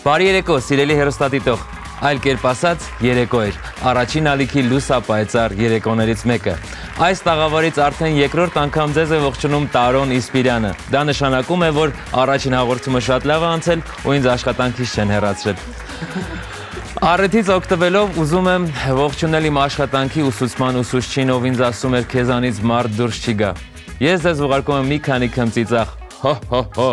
Բարի երեկո, սիրելի հեռուստադիտող, այլ կերպ ասած երեկո էր, առաջին ալիքի լուսապայծառ երեկոներից մեկը։ Այս տաղավարից արդեն երկրորդ անգամ ձեզ է ողջունում Տարոն Իսպիրյանը։ Դա նշանակում է, որ առաջին հաղորդումը շատ լավ է անցել ու ինձ աշխատանքից չեն հեռացրել։ Առիթից օգտվելով ուզում եմ ողջունել իմ աշխատանքի ուսուցման ուսուցչին, ով ինձ ասում էր քեզանից մարդ դուրս չի գա։ Ես ձեզ ուղարկում եմ մի քանի քմծիծաղ հո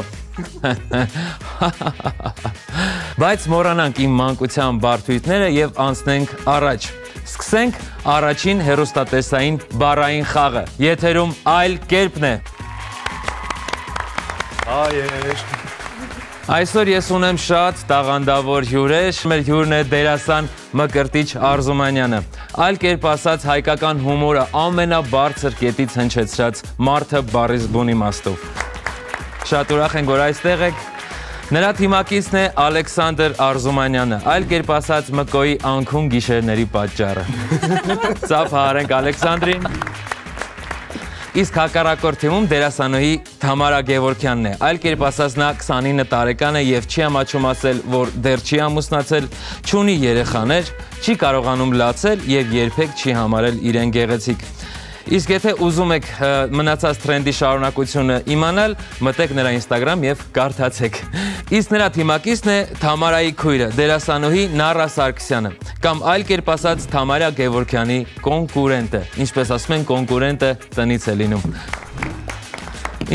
Բայց մոռանանք իմ մանկության բարդույթները եւ անցնենք առաջ։ Սկսենք առաջին հեռուստատեսային բառային խաղը։ Եթերում այլ կերպն է։ Այսօր ես ունեմ շատ տաղանդավոր հյուրեր, մեր հյուրն է դերասան Մկրտիչ Արզումանյանը։ Այլ կերպ ասած հայկական հումորը ամենաբարձր կետից հնչեցրած մարդը բառից բուն իմաստով։ Շատ ուրախ ենք, որ այստեղ եք։ Նրա թիմակիցն է Ալեքսանդր Արզումանյանը, այլ կերպ ասած Մկոյի անքուն գիշերների պատճառը։ Ծափ հարենք Ալեքսանդրին։ Իսկ հակառակորդ թիմում դերասանուհի Թամարա Գևորգյանն է, այլ կերպ ասած նա 29 տարեկան է եւ չի ամաչում ասել, որ դեռ չի ամուսնացել, չունի երեխաներ, չի կարողանում լացել եւ երբեք չի համարել իրեն գեղեցիկ։ Իսկ եթե ուզում եք մնացած թրենդի շարունակությունը իմանալ, մտեք նրա Instagram եւ կարդացեք։ Իսկ նրա թիմակիցն է Թամարայի քույրը, դերասանուհի Նարա Սարգսյանը, կամ այլ կերպ ասած Թամարա Գևորգյանի կոնկուրենտը, ինչպես ասում են, կոնկուրենտը տնից է լինում։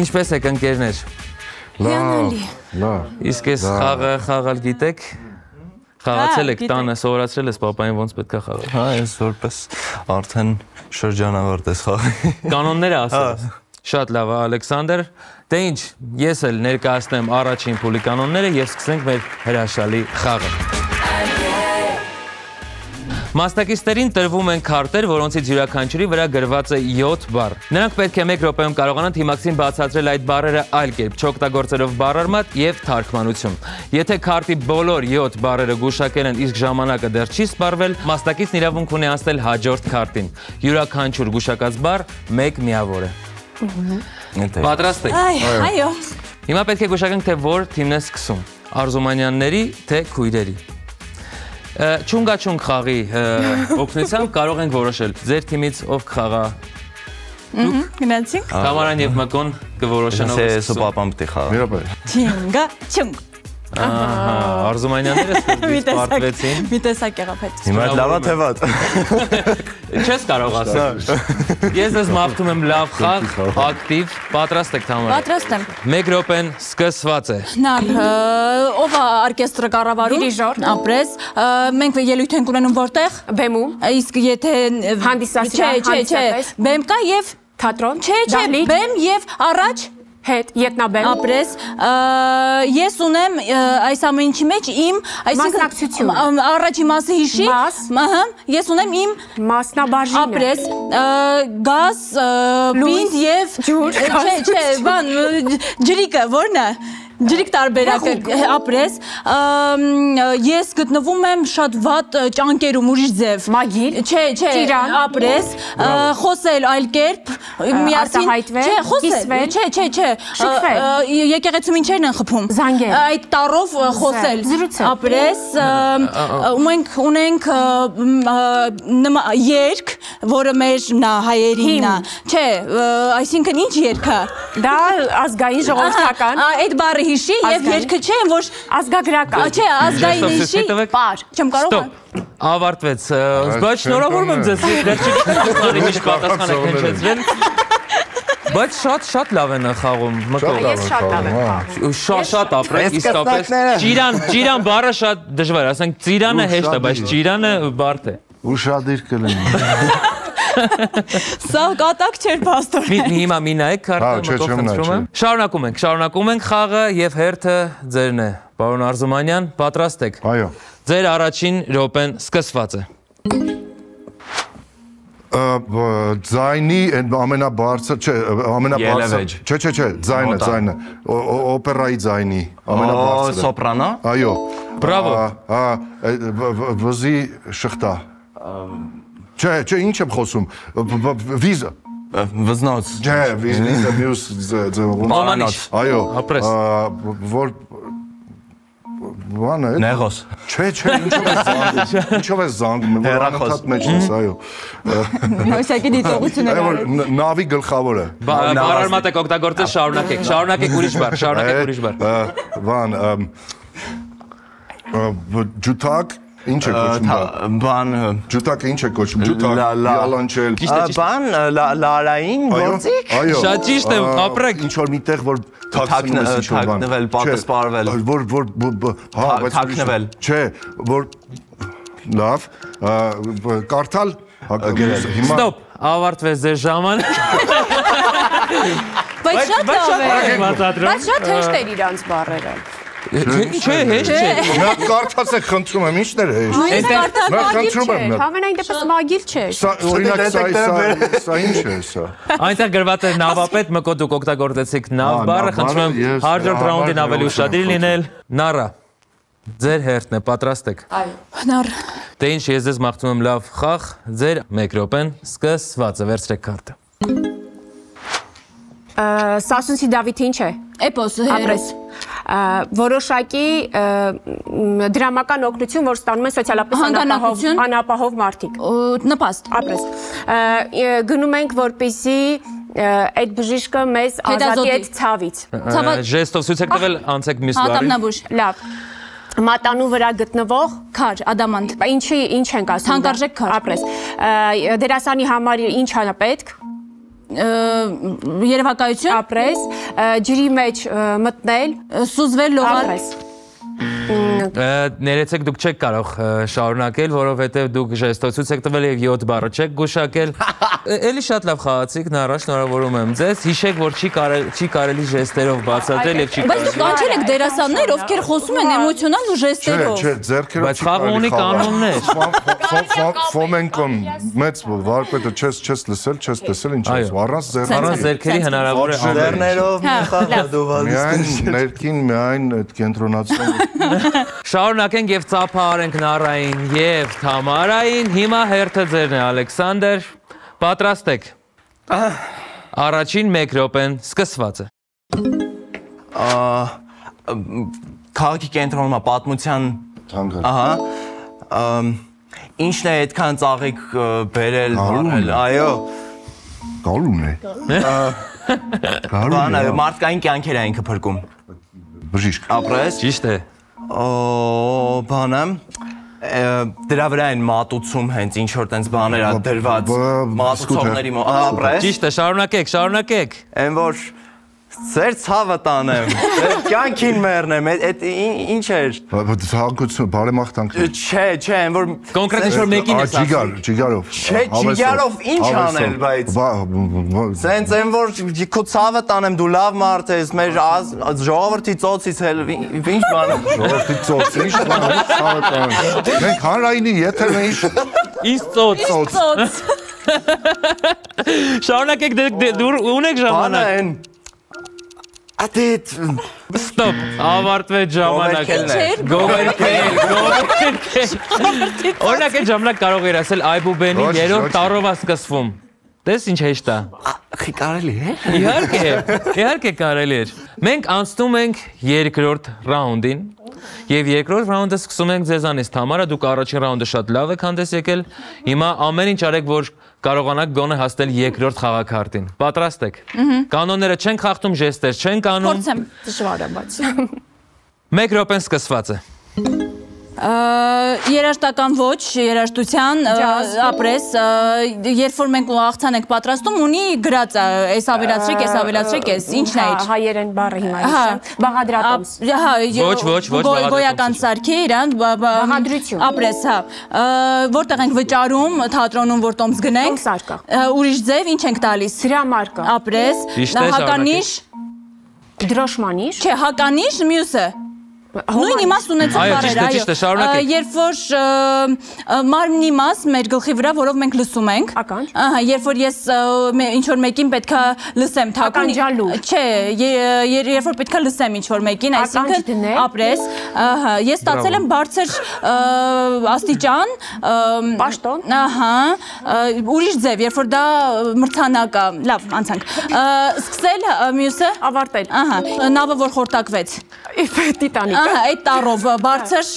Ինչպես եք ընկերներ։ Լավ։ Իսկ այս խաղը խաղալ գիտեք։ Խաղացել եք տանը, սովորացրել ես պապային ոնց պետք է խաղալ։ Հա, ես որպես արդեն շրջանավարտ ես խաղի։ Կանոնները ասած։ Շատ լավ, Ալեքսանդր։ Դե ինչ, ես էլ ներկայացնեմ առաջին փուլի կանոնները եւ սկսենք մեր հրաշալի խաղը։ Մասնակիցներին տրվում են քարտեր, որոնցից յուրաքանչյուրի վրա գրված է 7 բառ։ Նրանք պետք է 1 րոպեում կարողանան թիմակցին բացատրել այդ բառերը այլ կերպ, չօգտագործելով բառարմատ եւ թարգմանություն։ Եթե քարտի բոլոր 7 բառերը գուշակել են, իսկ ժամանակը դեռ չի սպառվել, մասնակիցն իրավունք ունի անցնել հաջորդ քարտին։ Յուրաքանչյուր գուշակած բառ 1 միավոր է։ Պատրաստ եք։ Այո։ Հիմա պետք է գուշակենք, թե որ թիմն է սկսում։ Արզումանյանների, թե քույրերի։ Չունգա-չունգ խաղի օգնությամբ կարող ենք որոշել ձեր թիմից ով կխաղա։ Գնացինք։ Թամարան եւ Մկոն կորոշեն ով Ես պապան պետք է խաղա։ Չունգա-չունգ։ Արզումանյանները սկզբից պարտվեցին։ Մի տեսակ եղավ։ Հիմա լավա թե վատ։ Չես կարող ասել։ Ես ես մաղթում եմ լավ խաղ, ակտիվ, պատրաստ եք Թամարան։ Պատրաստ եմ։ 1 րոպեն սկսված է։ Նար, ով է օրկեստրը կառավարում։ Դիրիժոր։ Ապրես, մենք ելույթ ենք ունենում որտեղ։ Բեմում։ Իսկ եթե հանդիսասիրան, չէ, բեմ կա եւ թատրոն, չէ, բեմ եւ առաջ հետ ետնաբեմ։ Ապրես, ես ունեմ այս ամեն ինչի մեջ իմ, մասնակցություն, առաջի մասը հիշի, ես ունեմ իմ մասնաբաժինը, ապրես, գազ, պինդ եւ ջուր, չէ, բան, ջրիկը, որն է, ջրիկ տարբերակը, ապրես, ես գտնվում եմ շատ վատ ճանկերում ուրիշ ձև, մագիլ, չէ, ապրես, խոսել այլ կերպ, արտահայտվել, խոսել, չէ, եկեղեցում ինչերն են խփում, զանգել, այդ տառով խոսել, զրուցել, ապրես, ունենք երգ, որը մեր հայերինն է, չէ, այսինքն ինչ երգը, դա ազգային ժողովրդական, այդ բառը հիշի եւ երգը չէ, որ ազգագրական, չէ, ազգային հիշի, պար, չեմ կարող եմ։ Ավարտվեց, բայց շնորհավորում եմ ձեզ, դեռ չի միշտ պատասխան եք հնչեցրել, բայց շատ լավ են խաղում, ես շատ լավ եմ խաղում, շատ ապրեք, իսկապես, ճիրան բառը շատ դժվար, ասենք ծիրանը հեշտ է, բայց ճիրանը բարդ է։ Ուշադիր կլինի։ Սա կատակ չէր պաստոր։ Հիմա մի նայեք քարտը, խնդրում եմ։ Շարունակում ենք խաղը եւ հերթը ձերն է։ Պարոն Արզումանյան, պատրաստ եք։ Այո։ Ձեր առաջին րոպեն սկսված է։ Ձայնի ամենաբարձր, չէ, ամենաբարձր, չէ, ձայնը, օպերայի ձայնի, ամենաբարձրը։ Սոպրանո։ Այո։ Բրավո։ Վզի շղթա։ Չէ, ինչ եմ խոսում, վիզը։ Վզնոց։ Չէ, վիզը մյուս ձևով։ Մանանոց։ Այո։ Ապրես։ Որ բանը է։ Նեղոս։ Չէ, ինչով է զանգում, որ անընդհատ մեջ ես, այո։ Հոսակի դիտողություն է։ Այո, նավի գլխավորը։ Բարարմատ եք օգտագործել, շարունակեք ուրիշ բառ, Բան, ջութակ ինչ է կոչվում։ Բան Ջութակը ինչ է կոչվում։ Ջութակ, յալանչել։ Բան լարային գործիք։ Այո։ Շատ ճիշտ է, ապրեք։ Ինչ որ միտեղ որ թաքնվել, պատասպարվել։ Հա, բայց թաքնվել։ Չէ, որ լավ, կարդալ հիմա Ստոպ, ավարտվեց ձեր ժամանակ։ Բայց շատ լավ է։ Բայց շատ հեշտ էր իրանց բառերը։ Չէ, հեշտ չէ։ Նա կարդացեք, խնդրում եմ, ինչն էր հեշտ։ Նույնիսկ կարդալ Նա մագիլ խնդրում չէ։ եմ։ Համենայն դեպս մագիլ չէ։ Սա օրինակ սա ինչ է սա։ Այնտեղ գրված է նավապետ, մկոտ դուք օգտագործեցիք նավ բառը, խնդրում եմ ես հաջորդ ռաունդին ավելի ուշադիր լինել։ Նարա, ձեր հերթն է, պատրաստ եք։ Հնար։ Դե ինչ, ես ձեզ մաղթում եմ լավ խաղ, ձեր 1 րոպեն սկսված է, վերցրեք քարտը։ Սասունցի Դավիթը ինչ է։ Էպոս Ապրես։ Որոշակի դրամական օգնություն, որ ստանում են սոցիալապես անապահով մարդիկ։ Նպաստ։ Ապրես։ Գնում ենք, որպեսզի այդ բժիշկը մեզ ազատի այդ ցավից։ Ժեստով ցույց եք տվել, անցեք մյուս բառին։ Ատամնաբույժ։ Լավ։ Մատանու վրա գտնվող Քար, ադամանտ։ ինչ ենք ասում։ Թանկարժեք քար։ Ապրես։ Դերասանի համար ինչ է պետք։ Երևակայություն։ Ապրես, ջրի մեջ մտնել, Սուզվել լողալ։ ապրես։ Ներեցեք դուք չեք կարող շարունակել, որովհետև դուք ժեստով ցույց եք տվել եւ 7 բառը չեք գուշակել։ Էլի շատ լավ խաղացիք, Նարա, շնորհավորում եմ ձեզ։ Հիշեք, որ չի կարելի ժեստերով բացատրել եւ չի Բայց դուք կանչել եք դերասաններ, ովքեր խոսում են էմոցիոնալ ու ժեստերով։ Չէ, ձերքերով Բայց խաղը ունի կանոններ։ Ֆոմենկոն մեծ վարպետը չես լսել, չես տեսել ինչ ասում, առանց ձեռքերի հնարավոր է Ձեռներով միայն ներքին միայն այդ կենտրոնացում Շարունակենք եւ ծափահարենք Նարային եւ Թամարային։ Հիմա հերթը ձերն է, Ալեքսանդր։ Պատրաստ եք։ Առաջին 1 րոպեն սկսված է։ Քաղաքի կենտրոնում պատմության թանկար։ Ահա։ Ինչն է այդքան ծաղիկ բերել, այո։ Գալուն է։ Բան այո, մարդկային կյանքեր է ինքը փրկում։ Բժիշկ։ Ապրես։ Ճիշտ է։ Բանը դրա վրա են մատուցում հենց ինչ որ տենց բաներ ա դրված մատուցողների ապրես։ Ճիշտ է, շարունակեք։ Այն որ Ձեր ցավը տանեմ, ձեր կյանքին մեռնեմ, այդ ինչ էր։ Ցանկություն, բարեմաղթանք։ Չէ, այն որ կոնկրետ ինչ որ մեկին է ասում։ Ջիգարով։ Չէ, ջիգարով ինչ անել, բայց։ Սենց այն որ քո ցավը տանեմ, դու լավ մարդ ես, մեր ժողովրդի ծոցից էլ ինչ բան է։ Ժողովրդի ծոց, ինչ բան է, ցավը տանեմ։ Մենք հանրայինի եթերն է Ինչ ծոց։ Շարունակեք, դուր ունեք ժամանակ։ Ադետ Ստոպ, ավարտվեց ժամանակը։ Գովերքել։ Օրինակ այդ ժամանակ կարող էր ասել Այբուբենի 3-րդ տառով է սկսվում։ Տես ինչ հեշտ է։ Կարելի է։ Իհարկե կարելի է։ Մենք անցնում ենք 2-րդ ռաունդին եւ 2-րդ ռաունդը սկսում ենք ձեզանից Թամարա, դուք առաջին ռաունդը շատ լավ եք հանդես եկել։ Հիմա ամեն ինչ արեք, որ կարողանաք գոնե հասնել 2-րդ խաղաքարտին։ Պատրաստ եք։ Կանոնները չեն խախտում, ժեստեր չեն կանում։ Փորձեմ։ Դժվար է, բայց 1 րոպեն սկսված է։ Երաժշտական ոչ, երաժշտության ապրես, երբ որ մենք աղցան ենք պատրաստում, ունի գրած է, այս ավելացրեք, ինչն է իր։ Հայերեն բառը հիմա է։ Բաղադրատոմս։ Ոչ, գոյական սարքի իրան, բաղադրություն։ Ապրես, հա։ Որտեղ ենք վճարում, թատրոնում, որ տոմս գնենք։ Տոմսարկա։ Ուրիշ ձև, ինչ ենք տալիս։ Հրամարկը։ Ապրես, հականիշ։ Դրոշմանիշ։ Չէ, հականիշ, մյուսը։ Նույն իմաստ ունեցող բառեր, այո, երբ որ մարմնի մաս մեր գլխի վրա, որով մենք լսում ենք, երբ որ ես ինչ-որ մեկին պետք է լսեմ, չէ, երբ որ պետք է լսեմ ինչ-որ մեկին, այսինքն ապրես, ես ստացել եմ բարձր աստիճան, պաշտոն, ուրիշ ձև, երբ որ դա մրցանակ է, լավ, անցանք, սկսել, մյուսը, ավարտել, նավը, որ խորտակվեց, Տիտանիկ, այդ տառով բարձր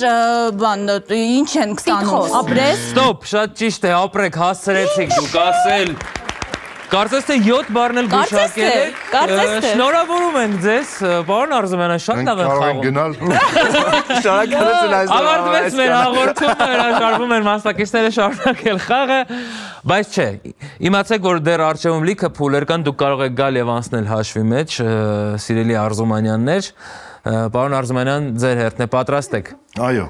բան ինչ են կստանում ապրես Ստոպ, շատ ճիշտ է, ապրեք, հասցրեցիք դուք ասել Կարծես թե 7 բառն էլ գուշակել եք Շնորհավորում ենք ձեզ, պարոն Արզումանյան, շատ լավ եք խաղում Շնորհակալություն այս Ավարտվեց մեր հաղորդումը, հրաժարվում են մասնակիցները շարունակել խաղը Բայց չէ, իմացեք, որ դեռ առջևում լիքը փուլեր կան, դուք կարող եք գալ եւ անցնել հաշվի մեջ, սիրելի Արզումանյաններ Պարոն Արզումանյան, ձեր հերթն է, պատրաստ եք Այո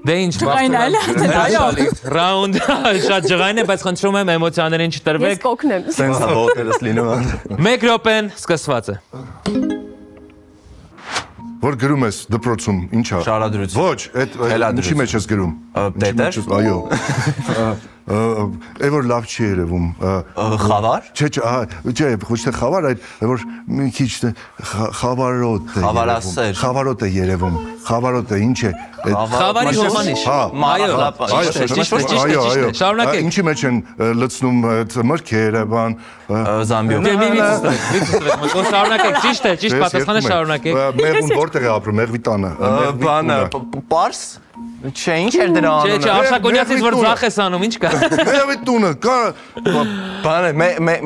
Դե ինչ, ռաունդ շատ ջղայն է, բայց խնդրում եմ էմոցիաներին չտրվեք Ես կօգնեմ Սենց ոտերս լինում են 1 րոպեն սկսված է Որ գրում ես դպրոցում, ինչա Շարադրություն Ոչ, ինչի մեջ ես գրում Տետեր Այո Է որ լավ չի երևում Խավար Չէ, ոչ թե խավար, այլ որ մի քիչ խավարոտ է Խավարասեր Խավարոտ է երևում Խավարոտ է, ինչ է Խավարի հոմանիշ Այո, շարունակեք Ինչի մեջ են լցնում մրգերը, բան Զամբիո Շարունակեք, ճիշտ է, ճիշտ պատասխանը շարունակեք Մեղուն որտեղ է ապրում, մեղվի տանը Բանը, պարս Չէ, ինչ էր դրա անունը Չէ, Արշակունյացից որ ձախ ես անում, ինչ կա Մեղվի տունը, կա Բանը,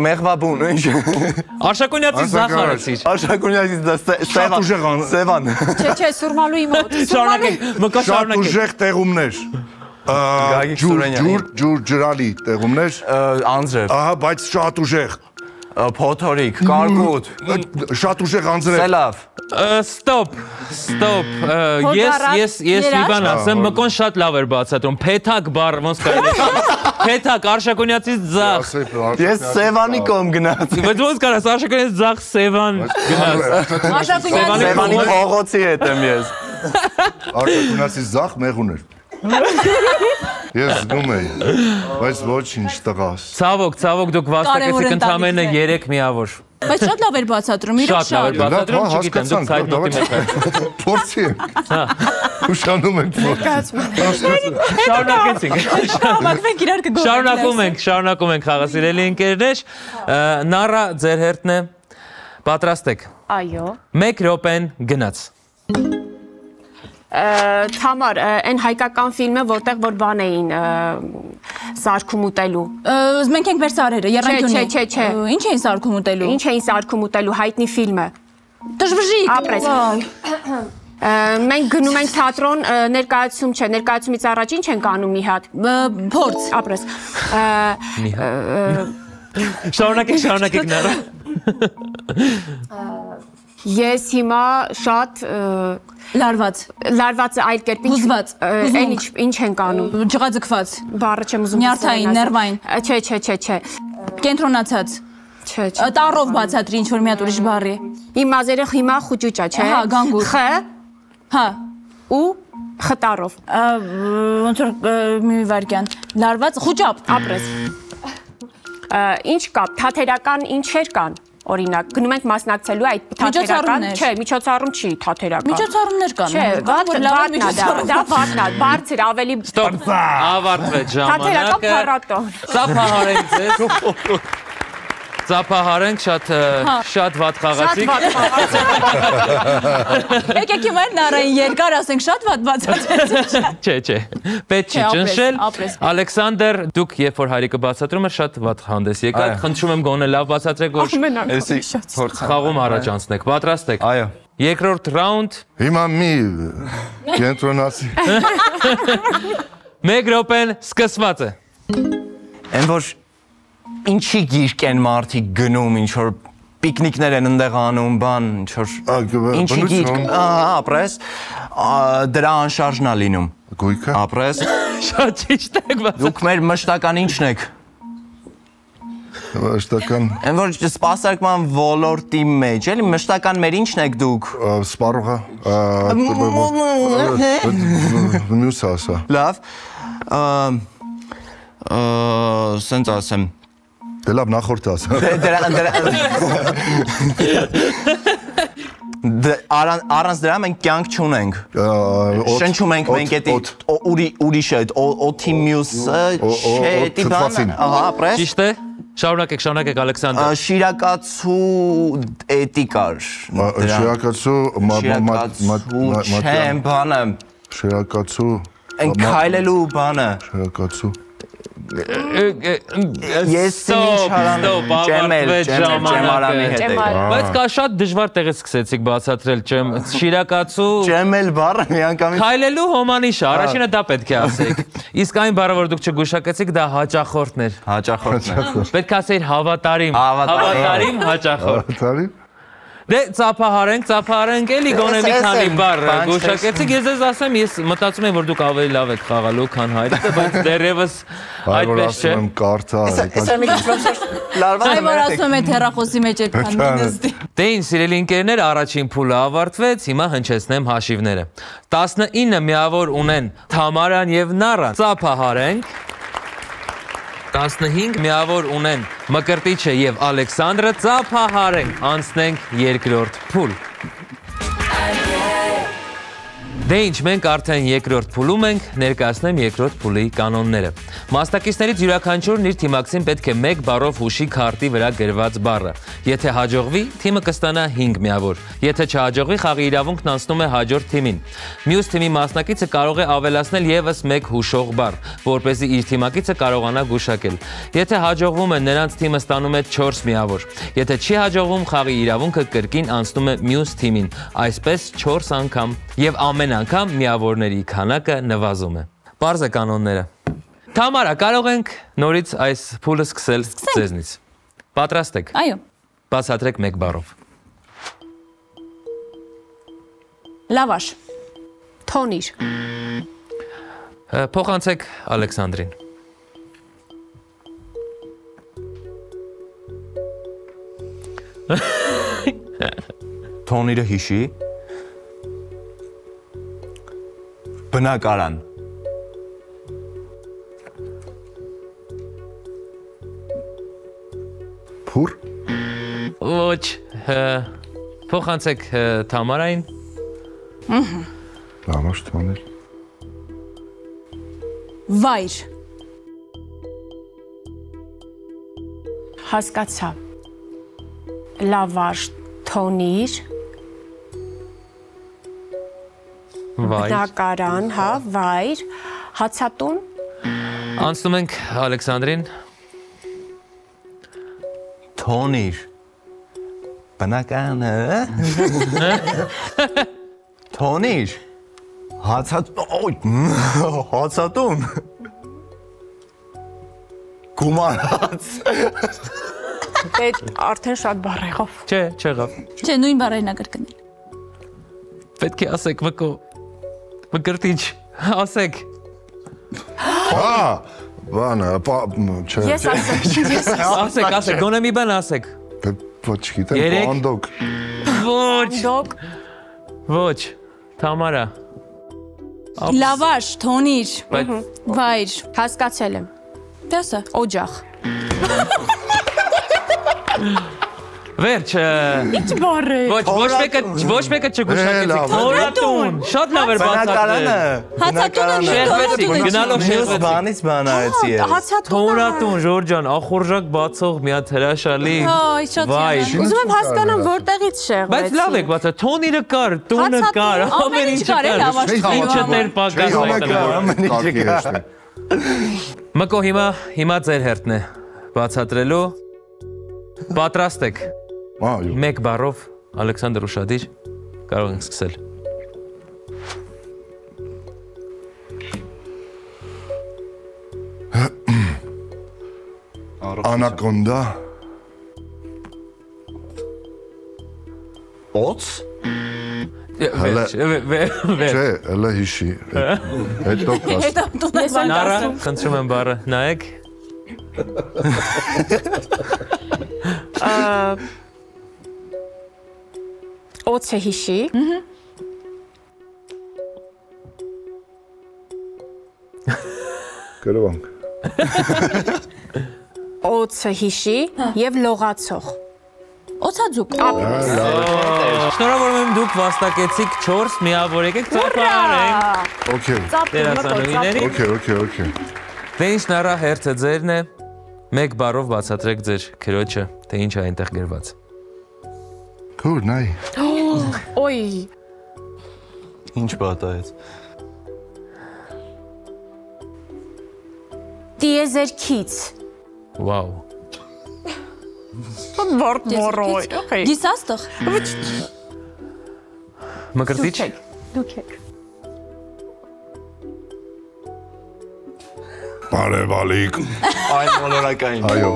մեղվաբուն, ինչ Արշակունյացից ձախ արեցիր Արշակունյացից Սևան Չէ, Սուրմալուի մոտ Շարունակեք, մկա Շատ շարունակեք ուժեղ տեղումներ Ջուր ջրալի տեղումներ Անձրև Ահա, բայց շատ ուժեղ Փոթորիկ, կարկուտ Շատ ուժեղ անձրև Սելավ Ստոպ Ես մի բան ասեմ, մկոն շատ լավ էր բացատրում Փեթակ բառ ոնց կարելի է Փեթակ Արշակունյացից ձախ Ես Սևանի կողմ գնաց Բայց ոնց կարաս Արշակունյացից ձախ Սևան գնաց Սևանի փողոցի հետ եմ ես Արշակունյացից ձախ մեղուն էր Ես զգում էի, բայց ոչինչ տղաս Ցավոք դուք վաստակեցիք ընդամենը 3 միավոր Բայց շատ լավ էր բացատրում, իրոք Շատ լավ էր բացատրում, չգիտեմ, դուք ցայտնոտի մեջ եք Փորձի ենք Ուշանում ենք Շարունակեցինք Համակվենք իրար կգործենք Շարունակում ենք խաղը սիրելի ընկերներ Նառա ձեր հերթն է Պատրաստ եք Այո 1 րոպեն գնաց Թամար, այն հայկական ֆիլմը, որտեղ որ բան էին սարքում ուտելու։ Մենք ենք մեր սարերը, եռանկյունի։ Չէ։ Ինչ էին սարքում ուտելու։ Ինչ էին սարքում ուտելու, հայտնի ֆիլմը։ Դժվժիկ։ Ապրես։ Մենք գնում ենք թատրոն, ներկայացում չէ, ներկայացումից առաջ ինչ ենք անում մի հատ։ Փորձ։ Ապրես։ Շարունակեք Նառա Ես հիմա շատ լարված այլ կերպ հուզված ինչ ենք անում ջղաձգված բառը չեմ ուզում նյարդային ներվային չէ կենտրոնացած չէ տառով բացատրի ինչ որ մի հատ ուրիշ բառի իմ մազերը հիմա խուճուճա չէ հա գանգուր խ հա ու խտարով ոնց որ մի վարքյան լարված խուճապ ապրես ինչ կա թաթերական ինչեր կան Օրինակ, գնում ենք մասնակցելու այդ թաթերական, չէ, միջոցառում չի թաթերական։ Միջոցառումներ կան։ Չէ, վատնա, դա վատնա, բարձր ավելի Ստոպ, ավարտվեց ժամանակը։ Թաթերական փառատոն։ Ծափահարենք ձեզ։ Ծափահարենք շատ վատ խաղացիք։ Եկեք հիմա Նառային երկար ասենք շատ վատ բացատրեցիք։ Չէ, պետք չի ճնշել։ Ալեքսանդր, դուք երբ որ հայրիկը բացատրում էր շատ վատ հանդես եկաք, խնդրում եմ գոնե լավ բացատրեք, որ խաղում առաջ անցնեք։ Պատրաստ եք։ Այո։ Երկրորդ ռաունդ։ Հիմա մի կենտրոնացի 1 րոպեն սկսված է։ Այն որ ինչի գիրք են մարդիկ գնում, ինչ որ պիկնիկներ են ընդեղ անում, բան, ինչ որ ինչի գիրք, ապրես, դրա անշարժնա լինում։ Գույքը։ Ապրես։ Շատ ճիշտ եք բացատրում։ Դուք մեր մշտական ինչն եք։ Մշտական։ Այն որ սպասարկման ոլորտի մեջ, էլի մշտական մեր ինչն եք դուք։ Սպառողը։ Մյուս ասա։ Լավ։ Սենց ասեմ։ Դե լավ նախորդ ասա։ Առանց դրա մենք կյանք չունենք։ Շնչում ենք մենք էդ ուրիշ այդ օթի մյուսը, չէ, էդի բան։ Ահա, ապրես։ Ճիշտ է։ Շարունակեք Ալեքսանդր։ Շիրակացու էտիկար։ Շիրակացու չեմ բանը։ Շիրակացու Քայլելու բանը։ Շիրակացու Ես Բայց կա շատ դժվար տեղից սկսեցիք բացատրել շիրակացու Ճեմել բառը միանգամից Քայլելու հոմանիշ է, առաջինը դա պետք է ասեք։ Իսկ այն բառը, որ դուք չգուշակեցիք, դա հաճախորդն էր։ Պետք է ասեիր հավատարիմ, հաճախորդ։ Դե ծափահարենք էլի գոնե մի քանի բառ գուշակեցիք, ես ձեզ ասեմ, ես մտածում եմ, որ դուք ավելի լավ եք խաղալու, քան հայրիկը, բայց դեռևս այդպես չէ։ Այ որ ասում եմ հեռախոսի մեջ այդքան նստի։ Դե ինչ սիրելի ընկերներ, առաջին փուլը ավարտվեց, հիմա հնչեցնեմ հաշիվները։ 19 միավոր ունեն Թամարան եւ Նարան, ծափահարենք։ 15 միավոր ունեն Մկրտիչը եւ Ալեքսանդրը, ծափահարենք, անցնենք երկրորդ փուլ։ Դե ինչ, մենք արդեն երկրորդ փուլում ենք, ներկայացնեմ երկրորդ փուլի կանոնները։ Մասնակիցներից յուրաքանչյուրն իր թիմակցին պետք է 1 բառով հուշի քարտի վրա գրված բառը։ Եթե հաջողվի, թիմը կստանա 5 միավոր։ Եթե չհաջողվի, խաղի իրավունքն անցնում է հաջորդ թիմին։ Մյուս թիմի մասնակիցը կարող է ավելացնել եւս 1 հուշող բառ, որպեսզի իր թիմակիցը կարողանա գուշակել։ Եթե հաջողվում է, նրանց թիմը ստանում է 4 միավոր։ Եթե չի հաջողվում, խաղի իրավունքը կրկին անցնում է մյուս թիմին, այսպես 4 անգամ եւ ամեն անգամ միավորների քանակը նվազում է։ Պարզ է կանոնները։ Թամարա, կարող ենք նորից այս փուլը սկսել ձեզնից։ Պատրաստ եք։ Այո։ Բացատրեք 1 բառով։ Լավաշ։ Թոնիր։ Փոխանցեք Ալեքսանդրին։ Թոնիրը հիշի։ Բնակարան։ Փուր։ Ոչ, փոխանցեք Թամարային։ Լավաշ թոներ։ Վայր։ Հասկացա։ Լավաշ, թոնիր, բնակարան, հա, վայր, հացատուն։ Անցնում ենք Ալեքսանդրին։ Թոնիր։ Բնականը։ Թոնիր։ Հացատուն։ Գումանած։ Այդ արդեն շատ բառ եղավ։ Չէ, չեղավ։ Չէ, նույն բառերն ա կրկնել։ Պետք է ասեք Մկրտիչ, ասեք։ Բանը, չէ։ Ես ասեմ։ Ասեք, գոնե մի բան ասեք։ Ոչ գիտեմ, բանդոկ։ Ոչ, Թամարա։ Լավաշ, թոնիր, վայր։ Հասկացել եմ։ Դասա։ Օջախ։ Վերջ։ Ինչ բառ է։ Ոչ մեկը չգուշակեցիք։ Թորատուն։ Շատ լավ էր բացատրել։ Հացատունը Գնալով շեղվեցի։ Բանից բան արեցի ես։ Թորատուն, Ժորժ ջան, ախորժակ բացող մի հատ հրաշալի։ Այ շատ Վայ։ Ուզում եմ հասկանամ որտեղից շեղվեցի։ Բայց լավ եք բացա, թոնիրը կար, տունը կար, ամեն ինչ կար։ Ինչը դեր պակաս այդտեղ։ Մկո հիմա ձեր հերթն է բացատրելու։ Պատրաստ եք։ 1 բառով Ալեքսանդր ուշադիր, կարող ենք սկսել։ Անակոնդա։ Օծ։ Չէ, հələ հիշի։ Հետո կաս։ Նարա, խնդրում եմ բառը նայեք։ Օձը հիշի։ Գրվանք։ Օձը հիշի եւ լողացող։ Օցածուկ։ Շնորհավորում եմ դուք վաստակեցիք 4 միավոր եկեք ծափարենք։ Okay։ Դերասանուհիների։ Okay։ Դե ինչ Նարա հերթը ձերն է։ Մեկ բառով բացատրեք ձեր քրոջը, թե ինչ է այնտեղ գրված։ Քուր, նայ։ Օй։ Ինչ պատահեց։ Տիեզերքից։ Վաու։ Մորոյ, օքեյ։ Գիսաստղ։ Մկրտիչ։ Դուք եք։ Բարևալիկ։ Այլ մոլորակային։ Այո։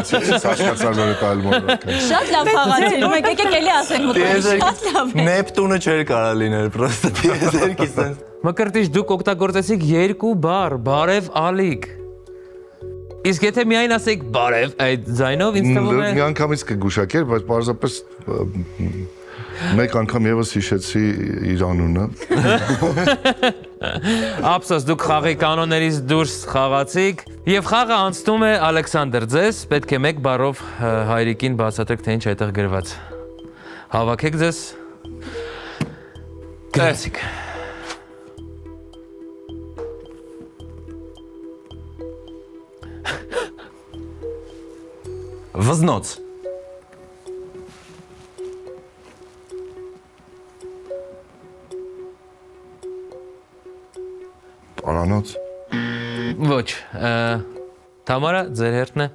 Սաշկացար որ այլ մոլորակային։ Շատ լավ խաղացել, մենք եկեք էլի ասենք մտքից։ Շատ լավ։ Նեպտունը չէր կարա լինել, պրոստը տիեզերքի սենց։ Մկրտիչ դուք օգտագործեցիք երկու բառ, բարև ալիք։ Իսկ եթե միայն ասեք բարև, այդ ձայնով ինձ թվում է։ Մի անգամից կգուշակեր, բայց պարզապես մեկ անգամ եւս հիշեցի իր անունը։ Ափսոս դուք խաղի կանոններից դուրս խաղացիք եւ խաղը անցնում է Ալեքսանդր ձեզ, պետք է մեկ բառով հայրիկին բացատրեք թե ինչ է այդտեղ գրված։ Հավաքեք ձեզ։ Գրեցիք։ Վզնոց։ Պարանոց։ Ոչ, Թամարա, ձեր հերթն է։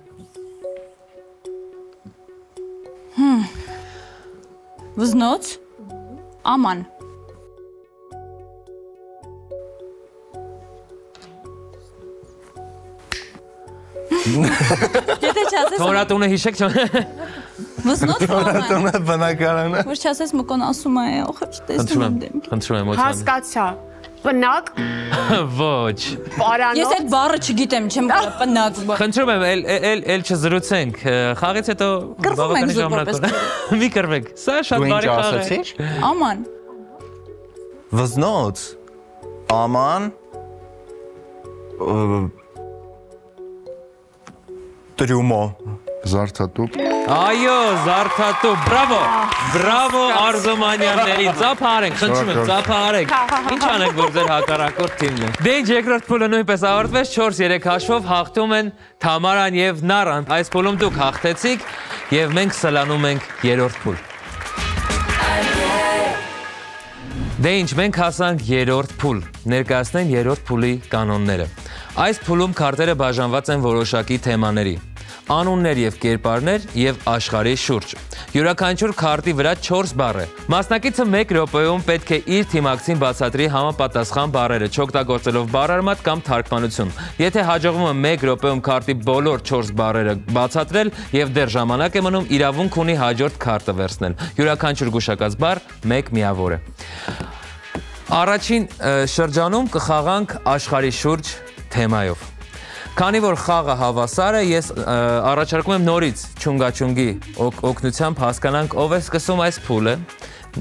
Վզնոց, աման։ Եթե չասես Թորատունը հիշեք չէ։ Վզնոց աման։ Տոնը բնակարանը։ Որ չասես մկոն ասում է, օխ չտեսնում եմ դեմք։ Խնդրում եմ ոչան։ Հասկացա։ Պնակ, Ոչ։ պարանոց։ Ես այդ բառը չգիտեմ, չեմ կարող պնակ։ Խնդրում եմ, էլ չզրուցենք։ Խաղից հետո Կռվում ենք զուտ ժամանակ։ Մի կռվեք։ Սա շատ բարի խաղ է։ Աման։ Վզնոց։ Աման։ Տրյումո։ Զարդատուփ։ Այո, Զարդատուփ, բրավո։ Բրավո Արզումանյանների։ Ծափարենք, խնդրում եմ, ծափարենք։ Ինչ անենք, որ ձեր հակառակորդ թիմն է։ Դե ինչ երկրորդ փուլը նույնպես ավարտվեց 4-3 հաշվով հաղթում են Թամարան եւ Նարան։ Այս փուլում դուք հաղթեցիք եւ մենք սլանում ենք երրորդ փուլ։ Դե ինչ, մենք հասանք երրորդ փուլ։ Ներկայացնենք երրորդ փուլի կանոնները։ Այս փուլում քարտերը բաժանված են որոշակի թեմաների։ Անուններ եւ կերպարներ եւ աշխարհի շուրջ։ Յուրաքանչյուր քարտի վրա 4 բառ է։ Մասնակիցը 1 րոպեում պետք է իր թիմակցին բացատրի համապատասխան բառերը, չօգտագործելով բառարմատ կամ թարգմանություն։ Եթե հաջողվում է 1 րոպեում քարտի բոլոր 4 բառերը բացատրել եւ դեռ ժամանակ է մնում, իրավունք ունի հաջորդ քարտը վերցնել։ Յուրաքանչյուր գուշակած բառ 1 միավոր է։ Առաջին շրջանում կխաղանք աշխարհի շուրջ թեմայով։ Քանի որ խաղը հավասար է, ես առաջարկում եմ նորից չունգաչունգի օգնությամբ հասկանանք ով է սկսում այս փուլը։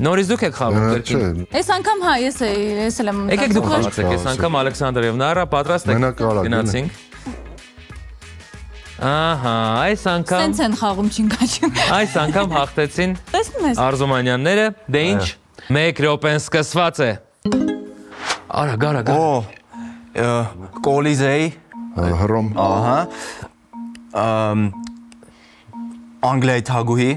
Նորից դուք եք խաղում կրկին։ Այս անգամ հա, ես էլ եմ։ Եկեք դուք խաղացեք, այս անգամ Ալեքսանդր եւ Նարա պատրաստ եք։ Գնացինք։ Ահա, այս անգամ Սենց են խաղում չունգաչունգ։ Այս անգամ հաղթեցին Տեսնում ես։ Արզումանյանները, դե ինչ, 1 րոպեն սկսված է։ Արա, գարա, գարա։ Կոլիզեի։ Հռոմ։ Ահա։ Անգլիայի թագուհի։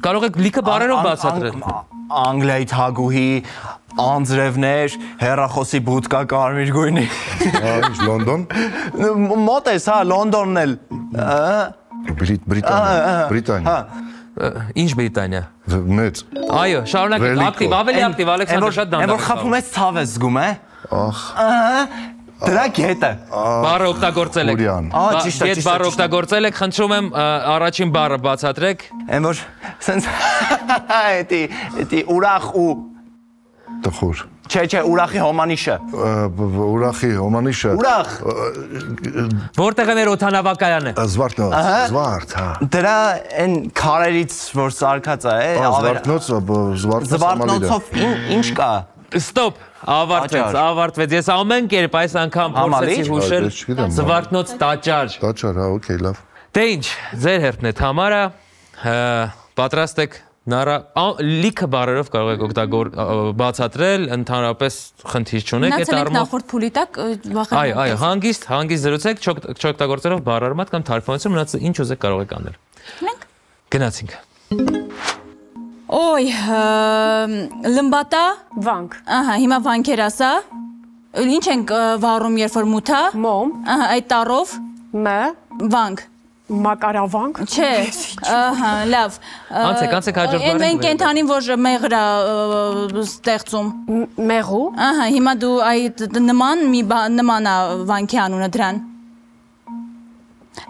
Կարող եք լիքը բառերով բացատրել։ Անգլիայի թագուհի, անձրևներ, հեռախոսի բուտկա կարմիր գույնի։ Ինչ Լոնդոն։ Մոտ ես, հա, Լոնդոնն էլ։ Բրիտանիա։ Ինչ Բրիտանիա։ Մեծ։ Այո, շարունակեք, ակտիվ, ավելի ակտիվ, Ալեքսանդր, շատ դանդաղ։ Այն որ խփում ես ցավ ես զգում, է։ Ախ։ Դրա գետը։ Բառը օգտագործել եք։ Ուրյան։ Ճիշտ է, Այդ բառը օգտագործել եք, խնդրում եմ առաջին բառը բացատրեք։ Այն որ սենց էտի ուրախ ու Տխուր։ Չէ, ուրախի հոմանիշը։ Ուրախի հոմանիշը։ Ուրախ։ Որտեղ է մեր օթանավակայանը։ Զվարթնոց, զվարթ, հա։ Դրա այն քարերից որ սարքած է, Զվարթնոց, Զվարթնոցով ինչ կա։ Ստոպ, ավարտվեց։ Ես ամեն կերպ այս անգամ փորձեցի հուշել Զվարթնոց տաճար։ Տաճար, հա, օքեյ, լավ։ Դե ինչ, ձեր հերթն է Թամարա, պատրաստ եք Նարա լիքը բառերով կարող եք բացատրել, ընդհանրապես խնդիր չունեք, այդ առումով նախորդ փուլի տակ վախենում։ Այո, հանգիստ զրուցեք, չօգտագործելով բառարմատ կամ թարգմանություն, մնացածը ինչ ուզեք կարող եք անել։ Գնացինք։ Օй, լմբատա, վանք, ահա, հիմա վանքեր ասա։ Ինչ ենք վառում, երբ որ մութա։ մոմ, Ահա, այդ տառով վանք։ մակարավանք, Չէ, ահա, լավ։ Անցեք հաջորդ բառը։ Այն կենթանին, որ մեղր է ստեղծում։ մեղու, Ահա, հիմա դու այդ նման է վանքի անունը դրան։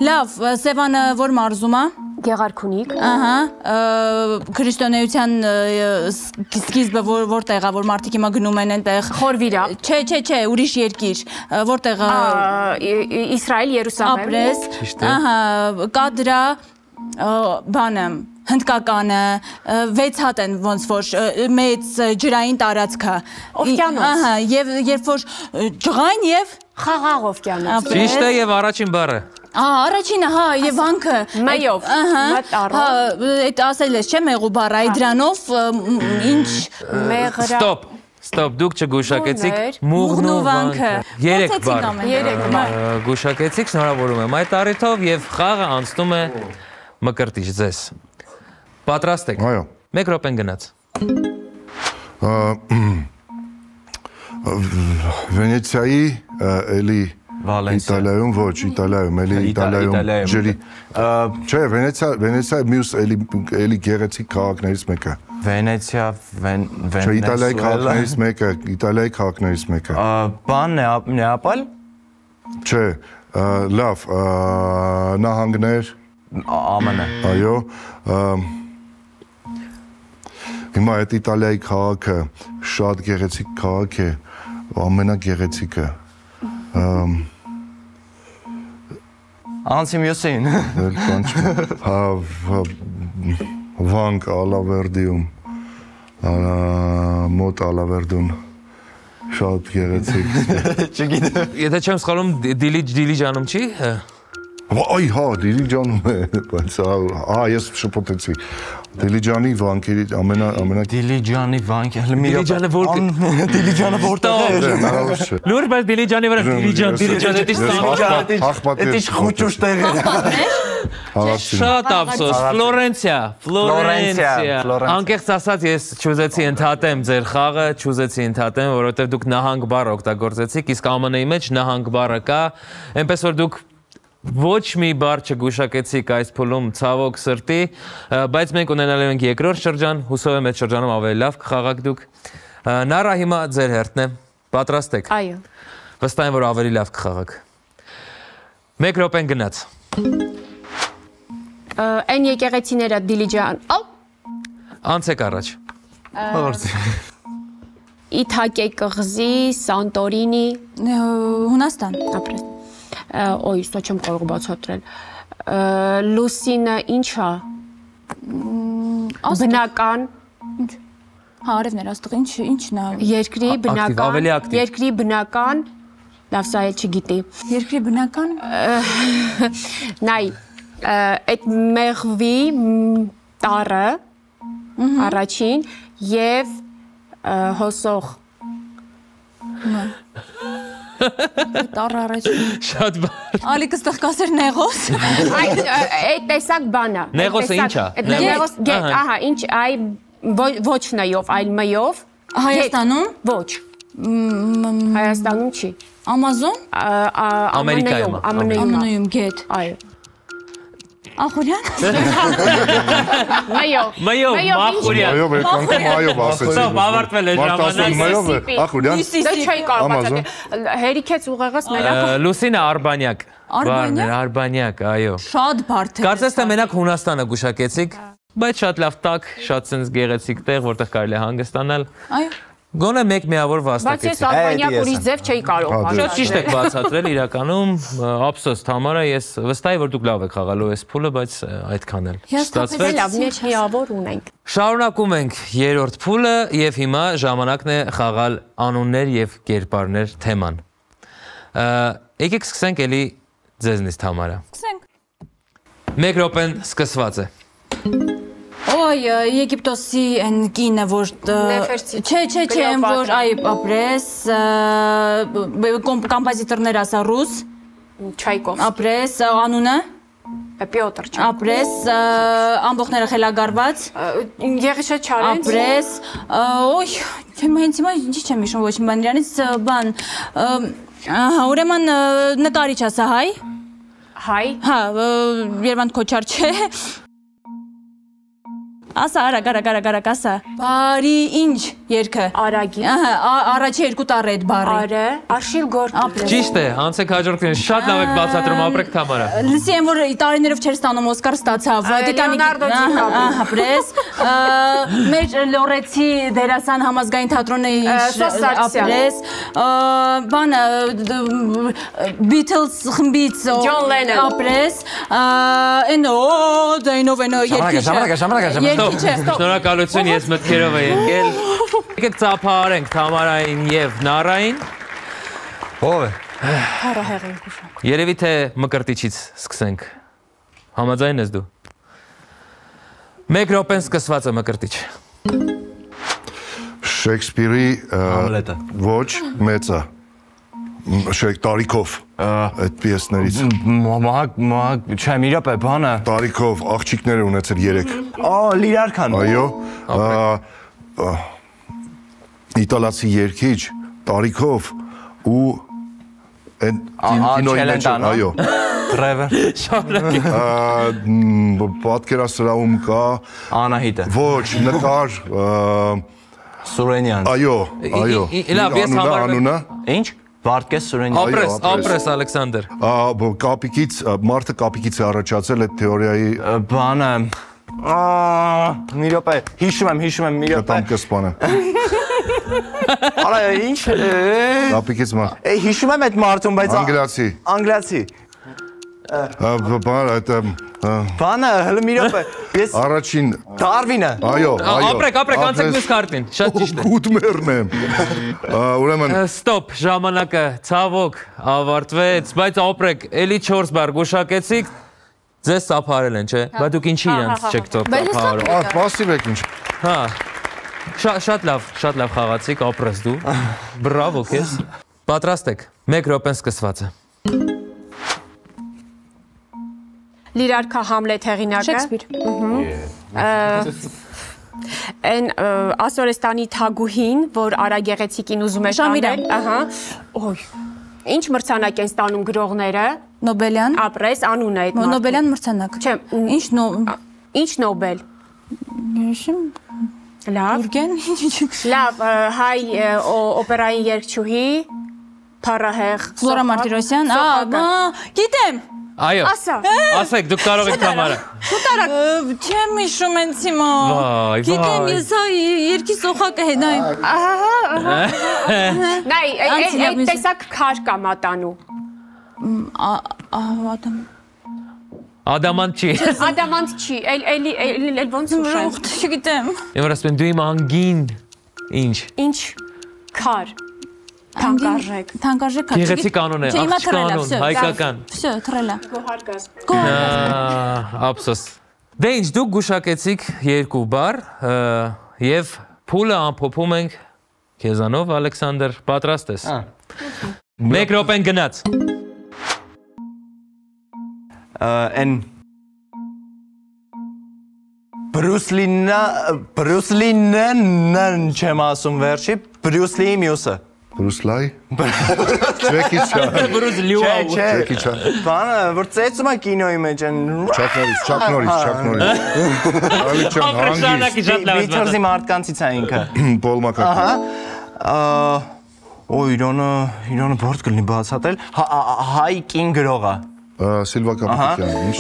Լավ, Սևանը որ մարզում է։ գեղարքունիք, Ահա, քրիստոնեության սկիզբը որտեղ է, որ մարդիկ հիմա գնում են այնտեղ։ խորվիրա, Չէ, ուրիշ երկիր, որտեղ է Իսրայել, Երուսաղեմ, ապրես։ Ահա, կա դրա բանը, հնդկականը, 6 հատ են ոնց որ մեծ ջրային տարածքը։ Օվկիանոս։ Ահա, եւ երբ որ ջղային եւ խաղաղ օվկիանոս, Ճիշտ է եւ առաջին բառը։ Առաջինը, հա, եւ վանքը մայով, մտառով, հա, այդ ասել ես, չէ, մեղու բառը, այդ դրանով ինչ մեղրա, Ստոպ, դուք չգուշակեցիք մուղն ու վանքը։ 3 բառ գուշակեցիք, շնորհավորում եմ այդ առիթով եւ խաղը անցնում է Մկրտիչ ձեզ։ Պատրաստ եք։ Այո։ 1 րոպեն գնաց։ Վենեցիայի էլի Իտալիայում ոչ, Իտալիայում, էլի Իտալիայում ջրի։ Չէ, Վենեցիա մյուս էլի գեղեցիկ քաղաքներից մեկը։ Վենեցիա, Չէ, Իտալիայի քաղաքներից մեկը։ Բան Նեապոլ։ Չէ, լավ, նահանգներ։ ԱՄՆ։ Այո։ Հիմա այդ Իտալիայի քաղաքը շատ գեղեցիկ քաղաք է, ամենագեղեցիկը։ Անցի մյուսին։ Վանք Ալավերդիում, մոտ Ալավերդուն, շատ գեղեցիկ։ Չգիտեմ։ Եթե չեմ սխալվում, Դիլիջանում չի։ Այ հա, Դիլիջանում է, բայց ես շփոթեցի։ Դիլիջանի վանքերի Դիլիջանի վանք, Դիլիջանը Դիլիջանը որտեղ է։ Լուր, բայց Դիլիջանի վրա Դիլիջան, Էդի խոճուշ տեղ է։ Շատ ափսոս, Ֆլորենցիա։ Անկեղծ ասած ես չուզեցի ընդհատեմ ձեր խաղը, որովհետև դուք նահանգ բառ օգտագործեցիք, իսկ ԱՄՆ-ի մեջ նահանգ բառը կա, այնպես որ դուք ոչ մի բառ չգուշակեցիք այս փուլում ցավոք սրտի, բայց մենք ունենալու ենք երկրորդ շրջան, հուսով եմ այդ շրջանում ավելի լավ կխաղաք դուք։ Նարա հիմա ձեր հերթն է, պատրաստ եք։ այո։ Վստահ եմ որ ավելի լավ կխաղաք։ 1 րոպեն գնաց։ Այն եկեղեցիները Դիլիջան, Անցեք առաջ։ Իթակե կղզի, Սանտորինի, Հունաստան։ ապրես։ Ոյ, սա չեմ կարող բացատրել։ Լուսինը ինչ է։ Բնական։ Հա, արևներ աստղ, ինչն է։ Երկրի բնական, լավ սա էլ չգիտի։ Երկրի բնական։ Նայ, այդ մեղվի տարը առաջին եւ հոսող Տարը առաջին։ Շատ բառ։ Ալիկը ստեղ կասեր նեղոս։ Այդ տեսակ բանը։ Նեղոսը ինչ է։ Նեղոս, ահա, ինչ, այ ոչ նայով, այլ մայով։ Հայաստանում։ Ոչ։ Հայաստանում չի։ Ամազոն։ Ամերիկայում։ ԱՄՆ-ում գետ։ Այո։ Ախուրյան։ Մայով, Մախուրյան։ Այով եկանք այով ասեցի։ Ստոպ, ավարտվել է ժամանակը։ Ախուրյան։ Դա չի կարող բացատրել։ Հերիքեց ուղեղս մենակ։ Լուսինը Արբանյակ։ Արբանյակ, այո։ Շատ բարդ է։ Կարծես թե մենակ Հունաստանը գուշակեցիք, բայց շատ լավ տակ, շատ ցենց գեղեցիկ տեղ, որտեղ կարելի է հանգստանալ։ Այո։ Գոնե մեկ միավոր Բայց ես վաստակեցիք։ Արբանյակ ուրիշ ձև չէի կարող Շատ ճիշտ եք բացատրել իրականում, ափսոս Թամարա, ես վստահ եմ որ դուք լավ եք խաղալու այս փուլը, բայց այդքան էլ Ստացվեց լավ, մեծ միավոր ունենք։ Շարունակում ենք երրորդ փուլը եւ հիմա ժամանակն է խաղալ անուններ եւ կերպարներ թեման։ Եկեք սկսենք էլի ձեզնից Թամարա։ Սկսենք։ 1 րոպեն սկսված է։ Ոյ, Եգիպտոսի են կինը, որ չէ, են որ ապրես, կոմպոզիտորներ ասա ռուս, Չայկովսկի, ապրես, անունը, Պյոտր Չայկովսկի, ապրես, ամբողջները խելագարված, Եղիշե Չարենցի, ապրես, ոյ, հենց հիմա ինչ չեմ հիշում ոչ մի բան իրանից, բան, ուրեմն նկարիչ ասա հայ, հա, Երվանդ Քոչար չէ, ասա, արագ, ասա, բարի ինչ երկը, Արագի, առաջի երկու տառ է այդ բարի, Արը, Աշիլ Գորգի, Ճիշտ է, հանցեք հաջորդին, շատ լավ եք բացատրում, ապրեք Թամարա։ Լսի եմ, որ տարիներով չեր ստանում Օսկար ստացավ, Լեոնարդո Դիկապրիո, ապրես, մեր լորեցի դերասան համազգային թատրոնը ապրես, բանը, Beatles խմբից Ջոն Լենոն, ապրես, դայնով երկիչը, Շնորհակալություն, ես մտքերով եմ եկել։ Եկեք ծափահարենք Թամարային եւ Նարային։ Ո՞վ է։ Երևի թե Մկրտիչից սկսենք։ Համաձայն ես դու։ 1 րոպեն սկսված է Մկրտիչ։ Շեքսպիրի Համլետը։ ոչ մեծը։ Տարիքով այդ պիեսներից։ Չեմ իրապ է բանը։ Տարիքով աղջիկներ է ունեցել 3։ Լիրարքան։ Այո։ Իտալացի երգիչ տարիքով ու կինոյի մեջ այո։ Տրևը։ Պատկերասրահում կա Անահիտը։ ոչ նկար Սուրենյան։ այո։ Լավ, ես համարում անունը Ինչ։ Վարդգես Սուրենյան։ Ապրես Ալեքսանդր։ կապիկից մարդը կապիկից է առաջացել այդ թեորիայի Բանը։ Մի րոպե, հիշում եմ մի րոպե։ Կտամ կսպանը։ Արա ինչ։ Կապիկից մարդ։ Հիշում եմ այդ մարդուն, բայց Անգլիացի։ Բանը, հələ մի րոպե։ Ես Առաջին Դարվինը։ Այո։ Ապրեք, անցեք մյուս քարտին։ Շատ ճիշտ է։ Գուտմերն եմ։ Ուրեմն Ստոպ, ժամանակը ցավոք ավարտվեց, բայց ապրեք, էլի 4 բառ գուշակեցիք, ձեզ ծափարել են, չէ՞։ Բայց դուք ինչի իրանց չեք ծափարում։ Պասիվ եք ինչ։ Հա։ Շատ լավ խաղացիք, ապրես դու։ Բրավո քեզ։ Պատրաստ եք։ 1 րոպեն սկսված է։ Լիրարքա Համլետ հեղինակը, Շեքսպիր, Այն Ասորեստանի թագուհին, որ Արագեղեցիկին ուզում է Շամիրան, Ինչ մրցանակ են ստանում գրողները, Նոբելյան, ապրես, անուն է այդ մարդը, Նոբելյան մրցանակ, Ինչ Նոբել, լավ, լավ, հայ օպերային երգչուհի, Փառահեղ, Ֆլորա Մարտիրոսյան, գիտեմ, Այո, ասեք, դուք կարող եք Թամարա։ չեմ հիշում հենց հիմա, գիտեմ ես երկի սոխակը հետայն, նայ, այդ տեսակ քար կա մատանու, Ադամանտ չի։ Ադամանտ չի, էլ ոնց ուշեն, չգիտեմ, Եմ ասում դու իմ անգին, ինչ։ քար, թանկարժեք, Գեղեցիկ անուն է, աղջիկ անուն, հայկական։ Всё, թրելա։ գոհարգազ, Ափսոս։ Դե ինչ, դուք գուշակեցիք 2 բառ եւ փուլը ամփոփում ենք քեզանով Ալեքսանդր, պատրաստ ես։ 1 րոպեն գնաց։ Են Բրուսլինն չեմ ասում վերջի, Բրուսլիի մյուսը։ Բրուսլայ։ Ջեկի Չան։ Ջեկի Չան։ Բանը, որ ծեծում է կինոյի մեջ են։ Չակ Նորիս։ Ալի Չան, հանգիստ։ Բիթլզի մարդկանցից է ինքը։ Պոլ Մակարտնի։ Իրոնը բարդ կլինի բացատրել։ Հայ կին գրողը։ Սիլվա Կապիտյան։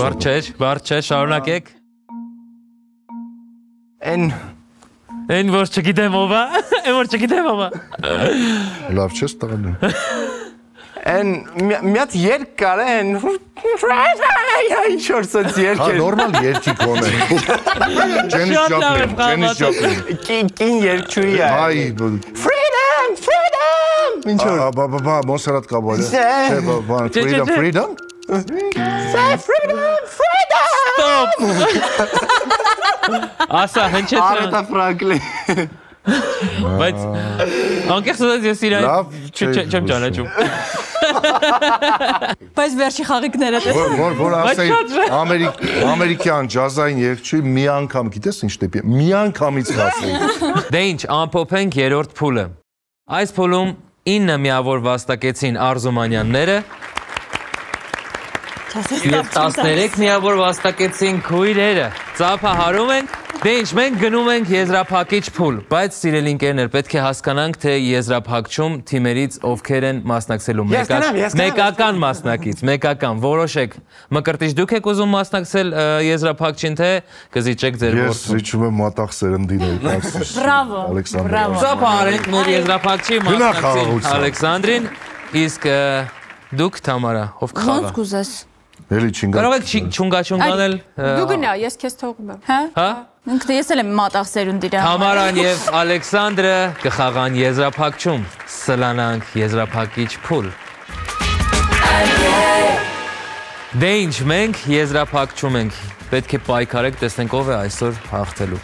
Բարդ չէ, շարունակեք։ Այն որ չգիտեմ ով է, Լավ չես տղաներ։ Են մի հատ երկ կար են։ Ինչ որ սենց երկ Հա, է։ նորմալ երկիկ ոն է։ Ջենիս Ջոպլին։ Կին երկչուի է։ Հայ, Freedom! Ինչ որ։ Մոնսերատ Կաբոյը։ Freedom? Say freedom! Ստոպ։ Ասա, հնչեցրան։ Արետա Ֆրանկլին։ Բայց անկեղծ ասած ես իրան չեմ ճանաչում։ Բայց վերջի խաղիկները տեսա։ Որ ասեի ամերիկյան ջազային երգչի մի անգամ գիտես ինչ դեպի մի անգամից ասեի։ Դե ինչ, ամփոփենք երրորդ փուլը։ Այս փուլում 9 միավոր վաստակեցին Արզումանյանները եւ 13 միավոր վաստակեցին քույրերը։ Ծափահարում ենք։ Դե ինչ, մենք գնում ենք եզրափակիչ փուլ, բայց սիրելի ընկերներ, պետք է հասկանանք, թե եզրափակչում թիմերից ովքեր են մասնակցելու։ Մեկական մասնակից, մեկական, որոշեք։ Մկրտիչ դուք եք ուզում մասնակցել եզրափակչին, թե կզիջեք ձեր որդուն։ Ես զիջում եմ մատաղ սերնդին եկած։ Բրավո։ Ալեքսանդր։ Ծափահարենք մեր եզրափակչի մասնակցին Ալեքսանդրին, իսկ դուք Թամարա, ով կխաղա։ Ոնց կուզես։ Էլի չինգա։ Կարող եք չունգաչունգանել։ Դու գնա, ես քեզ թողում եմ։ Հա։ Ինքն ես էլ եմ մատաղ սերունդի դրա։ Թամարան եւ Ալեքսանդրը կխաղան եզրափակչում։ Սլանանք եզրափակիչ փուլ։ Դե ինչ, մենք եզրափակչում ենք։ Պետք է պայքարեք, տեսնենք ով է այսօր հաղթելու։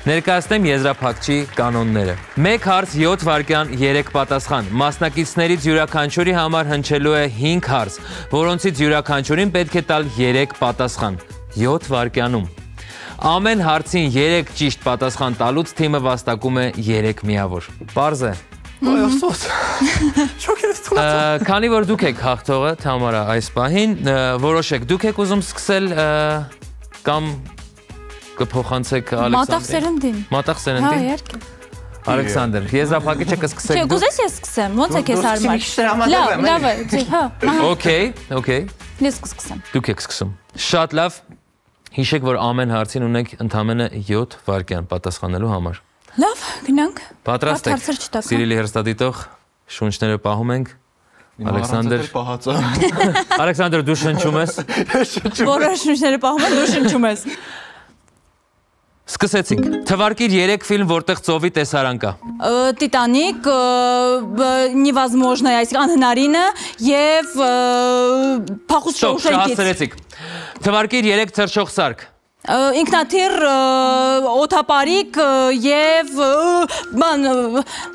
Ներկայացնեմ եզրափակչի կանոնները։ 1 հարց 7 վայրկյան 3 պատասխան։ Մասնակիցներից յուրաքանչյուրի համար հնչելու է 5 հարց, որոնցից յուրաքանչյուրին պետք է տալ 3 պատասխան 7 վայրկյանում։ Ամեն հարցին 3 ճիշտ պատասխան տալուց թիմը վաստակում է 3 միավոր։ Պարզ է։ Քանի որ դուք եք հաղթողը, Թամարա, այս պահին, որոշեք, դուք եք ուզում սկսել կամ կփոխանցեք Ալեքսանդրին։ Մատաղ սերնդին։ Մատաղ սերնդին։ Հա, իհարկե։ Ալեքսանդր, եզրափակիչը կսկսեք դուք։ Չէ, գուզես ես սկսեմ, ոնց է քեզ հարմար։ Լավ է, հա։ Okay։ Ես կսկսեմ։ Դուք եք սկսում։ Շատ լավ։ Հիշեք, որ ամեն հարցին ունենք ընդամենը 7 վայրկյան պատասխանելու համար։ Լավ, գնանք։ Պատրաստ եք։ Սիրելի հեռուստադիտող, շունչները պահում ենք։ Ալեքսանդր։ Ալեքսանդր, դու շնչում ես։ Որը շունչները պահում են, դու շնչում ես։ Սկսեցինք։ Թվարկիր 3 ֆիլմ, որտեղ ծովի տեսարան կա։ Տիտանիկ, Невозможное, այսինքն անհնարինը եւ Փախուստ շոուշենկից։ Հասցրեցիք։ Թվարկիր 3 թռչող սարք։ Ինքնաթիռ, օթապարիկ եւ բան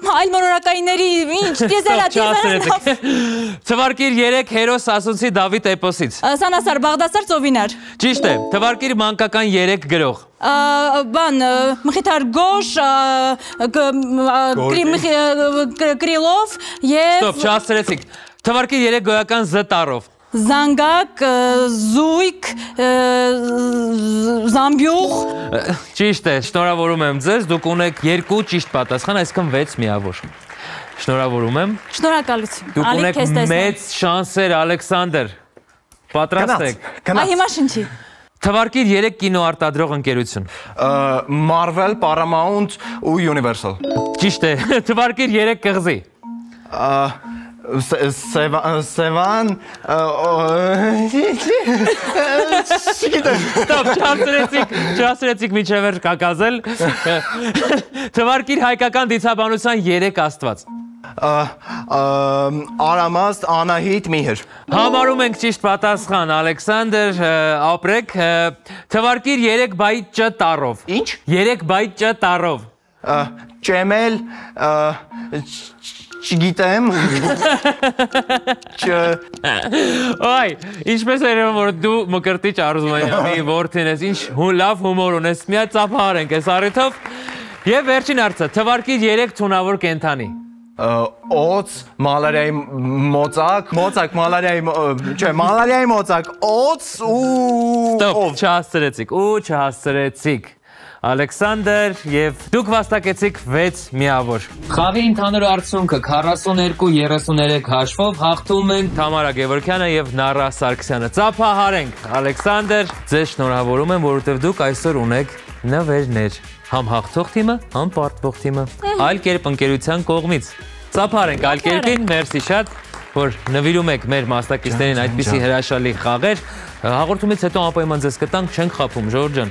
այլ մոլորակայինների ինչ դեզերատիվ։ Թվարկիր 3 հերոս ասուցի Դավիթ էպոսից։ Սանասար, Բաղդասար, Ծովինար։ Ճիշտ է։ Թվարկիր մանկական 3 գրող։ Բան Մխիթար Գոշ, Կրիլով եւ Ստոպ, չհասցրեցիք։ Թվարկիր 3 գոյական Զ տառով։ Զանգակ, Զույգ, Զամբյուղ։ Ճիշտ է, շնորհավորում եմ ձեզ, դուք ունեք 2 ճիշտ պատասխան, այսինքն 6 միավոր։ Շնորհավորում եմ։ Շնորհակալություն։ Դուք ունեք մեծ շանսեր, Ալեքսանդր։ Պատրաստ եք։ Այ հիմա շնչի։ Թվարկիր 3 կինոարտադրող ընկերություն։ Marvel, Paramount ու Universal։ Ճիշտ է, թվարկիր 3 կղզի։ Սևան, Ստոպ, չհասցրեցիք միջև էր կակազել։ Թվարկիր հայկական դիցաբանության 3 աստված։ Արամաստ, Անահիտ, Միհր։ Համարում ենք ճիշտ պատասխան, Ալեքսանդր, ապրեք։ Թվարկիր 3 բայ Չ տառով։ Ինչ։ 3 բայ Չ տառով։ Ճեմել, չգիտեմ։ Այ, ինչպես է երևում, որ դու Մկրտիչ Արզումանյանի որդին ես, ինչ լավ հումոր ունես, միա ծափահարենք այս առիթով։ Եվ վերջին հարցը, թվարկիր 3 թունավոր կենդանի։ Օծ, մալարիայի մոծակ, մալարիայի մոծակ, օծ ու Ստոպ, չհասցրեցիք։ Ալեքսանդր եւ դուք վաստակեցիք 6 միավոր։ Խաղի ընդհանուր արդյունքը 42-33 հաշվով հաղթում են Թամարա Գևորգյանը եւ Նարա Սարգսյանը։ Ծափահարենք, Ալեքսանդր, ձեզ շնորհավորում եմ, որովհետեւ դուք այսօր ունեք նվերներ։ Համ հաղթող թիմը, համ պարտվող թիմը։ Այլ կերպ ընկերության կողմից։ Ծափահարենք այլ կերպին, մերսի շատ, որ նվիրում եք մեր մասնակիցներին այդպիսի հրաշալի խաղեր։ Հաղորդումից հետո անպայման ձեզ կտանք, չենք խաբում, Ժորժ ջան։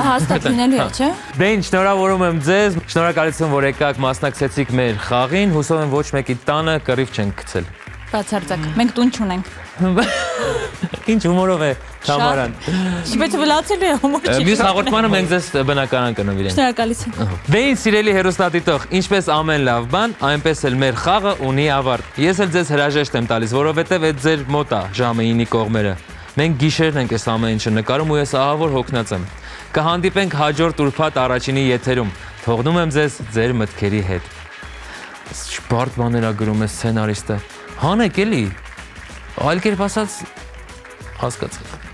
Հաստատ լինելու է, չէ՞։ Դե ինչ, շնորհավորում եմ ձեզ, շնորհակալություն, որ եկաք մասնակցեցիք մեր խաղին, հուսով եմ ոչ մեկի տանը կռիվ չենք գցել։ Բացարձակ, մենք տուն չունենք։ Ինչ հումորով է Թամարան։ Բայց վլացելու է հումոր չի։ Մյուս հաղորդմանը մենք ձեզ բնականon կնվիրենք։ Շնորհակալություն։ Վեին սիրելի հերոստատիտող, ինչպես ամեն լավ բան, այնպես էլ մեր խաղը ունի ավարտ։ Ես էլ ձեզ հրաժեշտ եմ տալիս, որովհետև այդ ձեր մոտ է ժամը 9-ի կողմերը։ Մենք գիշերն ենք այս ամեն ինչը նկարում ու ես ահավոր հոգնած եմ։ Կհանդիպենք հաջորդ ուրբաթ առաջինի եթերում։ Թողնում եմ ձեզ ձեր մտքերի հետ։ Շպարտ բաներ ա գրում է սցենարիստը։ Հանեք էլի։ Այլ կերպ ասած հասկացա։